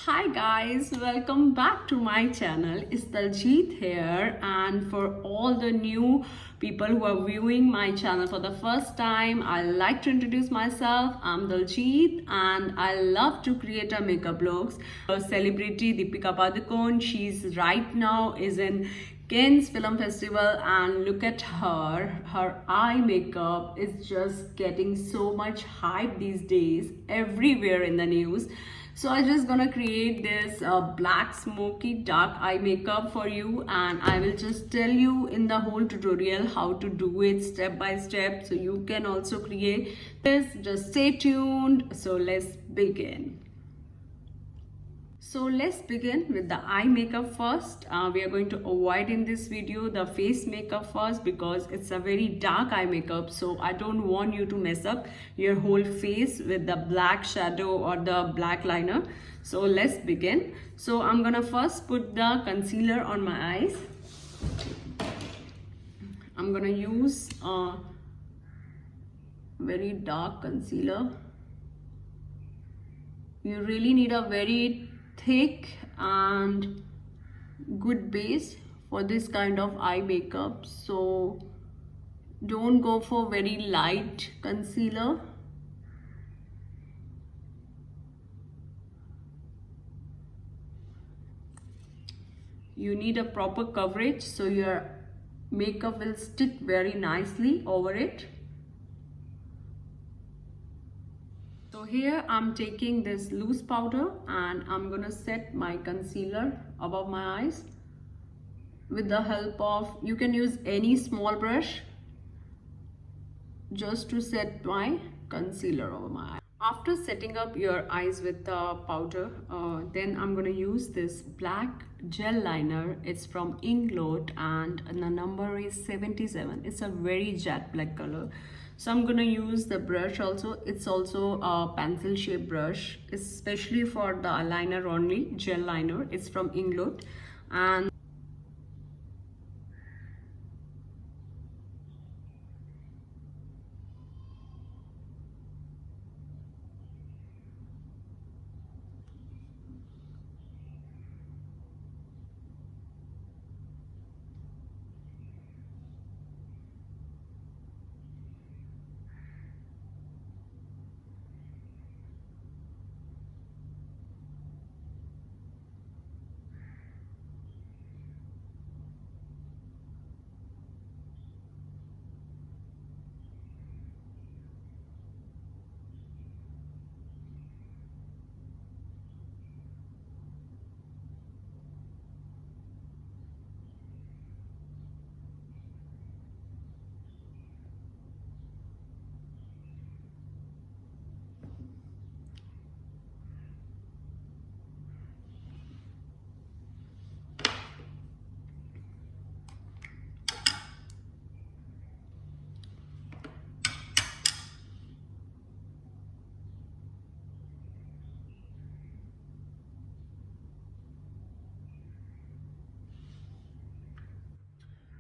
Hi guys, welcome back to my channel. It's Daljit here, and for all the new people who are viewing my channel for the first time, I like to introduce myself. I'm Daljit and I love to create a makeup looks. A celebrity Deepika Padukone, she's right now is in Cannes Film Festival, and look at her eye makeup is just getting so much hype these days everywhere in the news. So I'm just gonna create this black smoky dark eye makeup for you, and I will just tell you in the whole tutorial how to do it step by step so you can also create this. Just stay tuned. So let's begin. So let's begin with the eye makeup first. We are going to avoid in this video the face makeup first because it's a very dark eye makeup. So I don't want you to mess up your whole face with the black shadow or the black liner. So let's begin. So I'm gonna first put the concealer on my eyes. I'm gonna use a very dark concealer. You really need a very thick and good base for this kind of eye makeup, so don't go for very light concealer. You need a proper coverage so your makeup will stick very nicely over it. So here I'm taking this loose powder and I'm gonna set my concealer above my eyes with the help of, you can use any small brush just to set my concealer over my eye. After setting up your eyes with the powder, then I'm gonna use this black gel liner. It's from Inglot and the number is 77. It's a very jet black color. So I'm gonna use the brush also. It's also a pencil shaped brush, especially for the eyeliner only, gel liner. It's from Inglot. And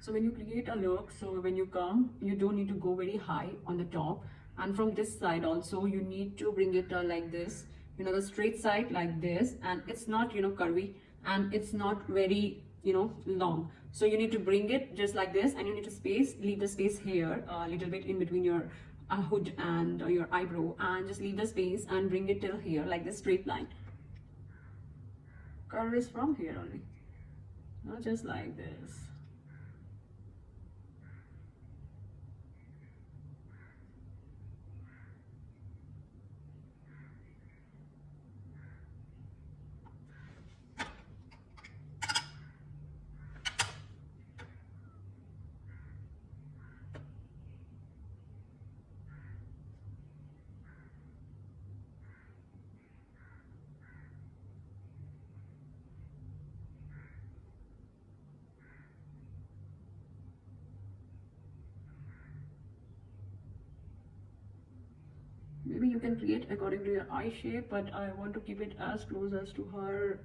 so when you create a look, so when you come, you don't need to go very high on the top, and from this side also you need to bring it like this, the straight side like this, and it's not curvy, and it's not very long. So you need to bring it just like this, and you need to leave the space here a little bit in between your hood and your eyebrow, and just leave the space and bring it till here like this straight line. Curve is from here only, not just like this. Maybe you can create according to your eye shape, but I want to keep it as close as to her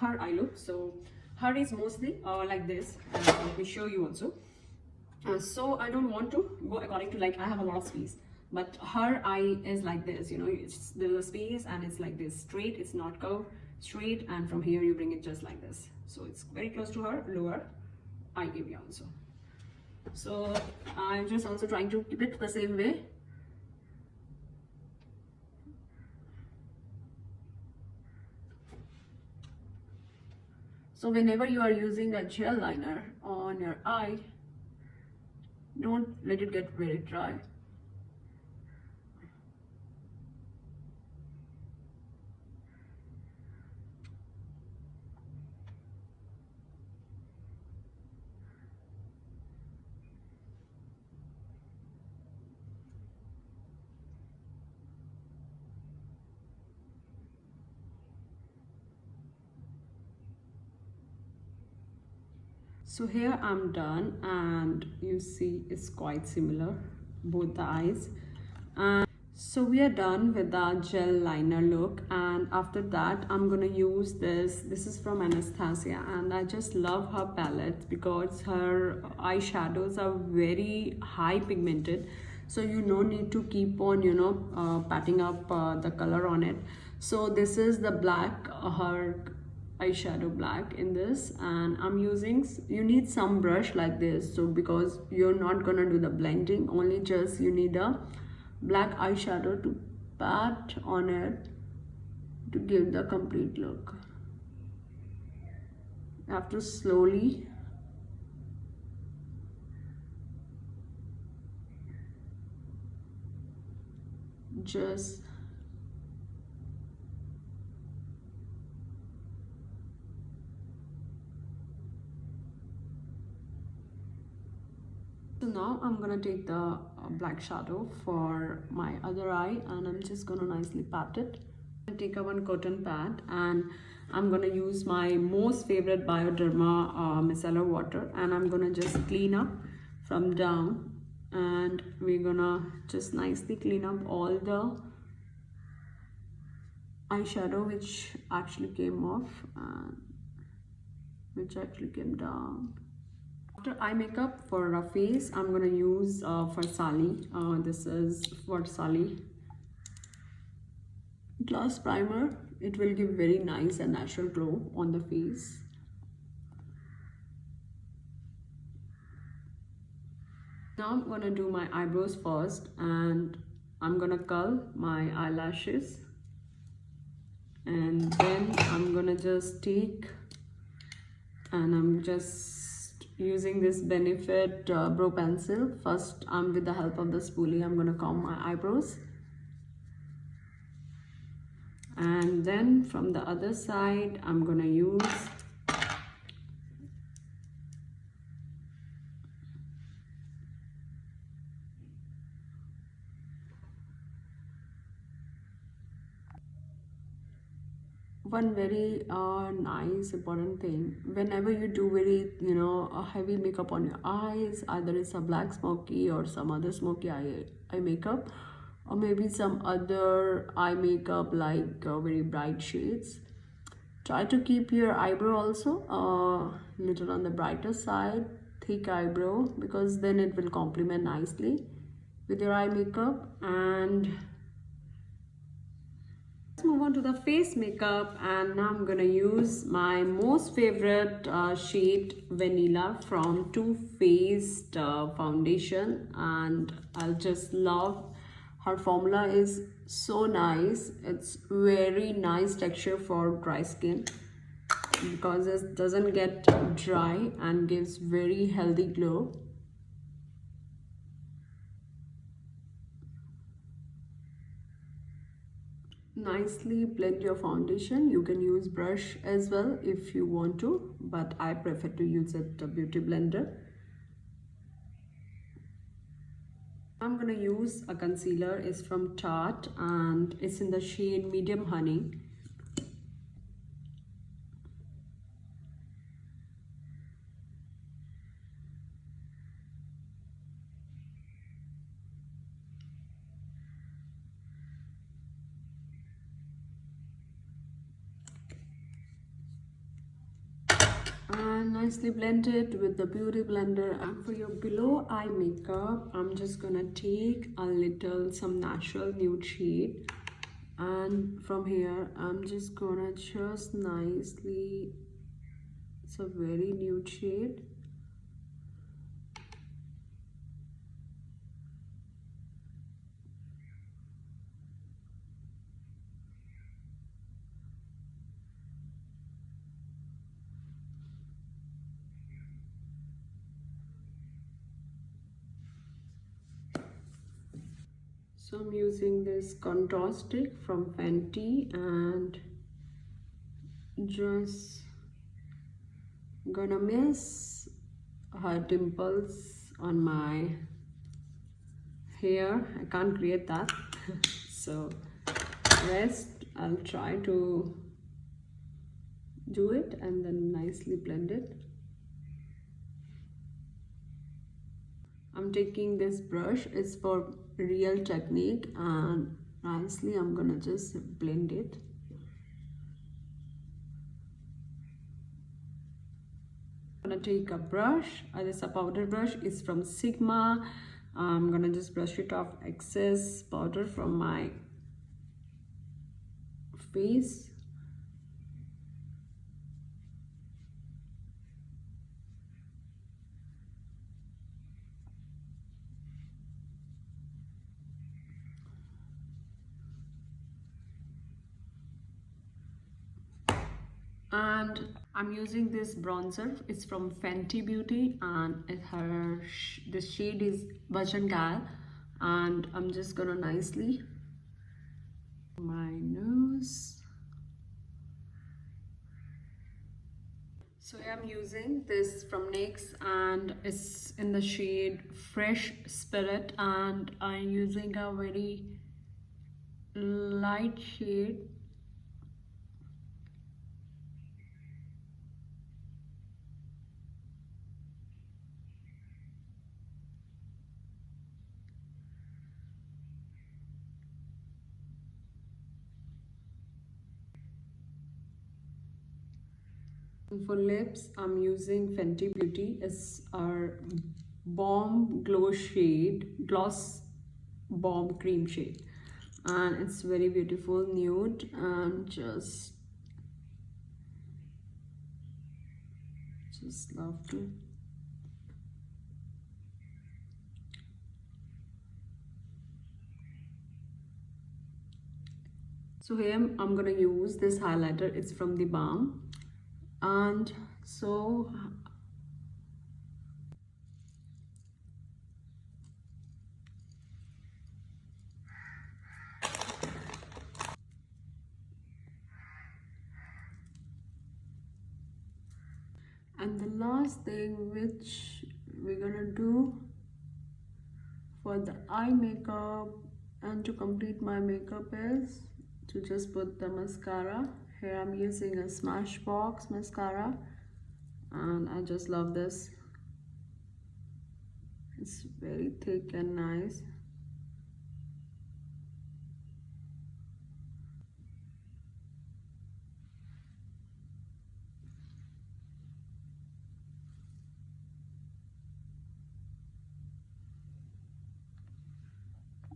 eye look. So her is mostly like this. Let me show you also. So I don't want to go according to, like, I have a lot of space. but her eye is like this, you know, there's a space and it's like this straight, it's not curved, straight, and from here you bring it just like this, so it's very close to her lower eye area also. So I'm just also trying to keep it the same way. So whenever you are using a gel liner on your eye, don't let it get very dry. So here I'm done, and you see it's quite similar, both the eyes. And so we are done with the gel liner look, and after that I'm gonna use this is from Anastasia, and I just love her palette because her eyeshadows are very high pigmented, so you no need to keep on, you know, patting up the color on it. So this is the black, her eyeshadow black in this, and I'm using, you need some brush like this, so because you're not gonna do the blending, only just you need a black eyeshadow to pat on it to give the complete look. You have to slowly just so now I'm gonna take the black shadow for my other eye, and I'm just gonna nicely pat it. I take a one cotton pad, and I'm gonna use my most favorite Bioderma micellar water, and I'm gonna just clean up from down, and we're gonna just nicely clean up all the eyeshadow which actually came off and which actually came down. After eye makeup for a face, I'm gonna use for Sally. This is for Sally glass primer. It will give very nice and natural glow on the face. Now I'm gonna do my eyebrows first, and I'm gonna curl my eyelashes, and then I'm gonna just take, and I'm just using this Benefit brow pencil. First, with the help of the spoolie, I'm gonna comb my eyebrows, and then from the other side I'm gonna use one very nice important thing. Whenever you do very, you know, a heavy makeup on your eyes, either it's a black smoky or some other smoky eye makeup, or maybe some other eye makeup like very bright shades, try to keep your eyebrow also a little on the brighter side, thick eyebrow, because then it will complement nicely with your eye makeup. And let's move on to the face makeup, and now I'm gonna use my most favorite shade Vanilla from Too Faced foundation, and I'll just love her formula is so nice. It's very nice texture for dry skin because it doesn't get dry and gives very healthy glow. Nicely blend your foundation. You can use brush as well if you want to, but I prefer to use a beauty blender. I'm gonna use a concealer. It's from Tarte and it's in the shade Medium Honey. and nicely blend it with the beauty blender. And for your below eye makeup, I'm just gonna take a little some natural nude shade, and from here I'm just gonna just nicely, it's a very nude shade, so I'm using this contour stick from Fenty and just gonna miss her dimples on my hair. I can't create that so rest I'll try to do it and then nicely blend it. I'm taking this brush, it's for Real Technique, and nicely I'm gonna just blend it. I'm gonna take a brush, this is a powder brush, it's from Sigma. I'm gonna just brush it off excess powder from my face. And I'm using this bronzer, it's from Fenty Beauty, and this shade is Bhajan Gal, and I'm just gonna nicely my nose. So I'm using this from NYX and it's in the shade Fresh Spirit, and I'm using a very light shade. For lips, I'm using Fenty Beauty. It's our Bomb Glow shade, Gloss Bomb Cream shade, and it's very beautiful nude, and just lovely. So here I'm gonna use this highlighter, it's from the Balm, and so and the last thing which we're gonna do for the eye makeup and to complete my makeup is to just put the mascara. Here I'm using a Smashbox mascara, and I just love this. It's very thick and nice.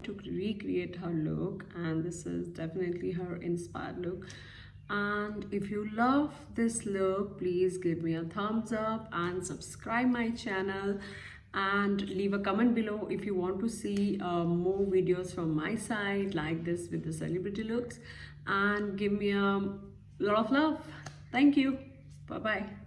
To recreate her look, and this is definitely her inspired look. And if you love this look, please give me a thumbs up and subscribe my channel, and leave a comment below if you want to see more videos from my side like this with the celebrity looks, and give me a lot of love. Thank you. Bye bye.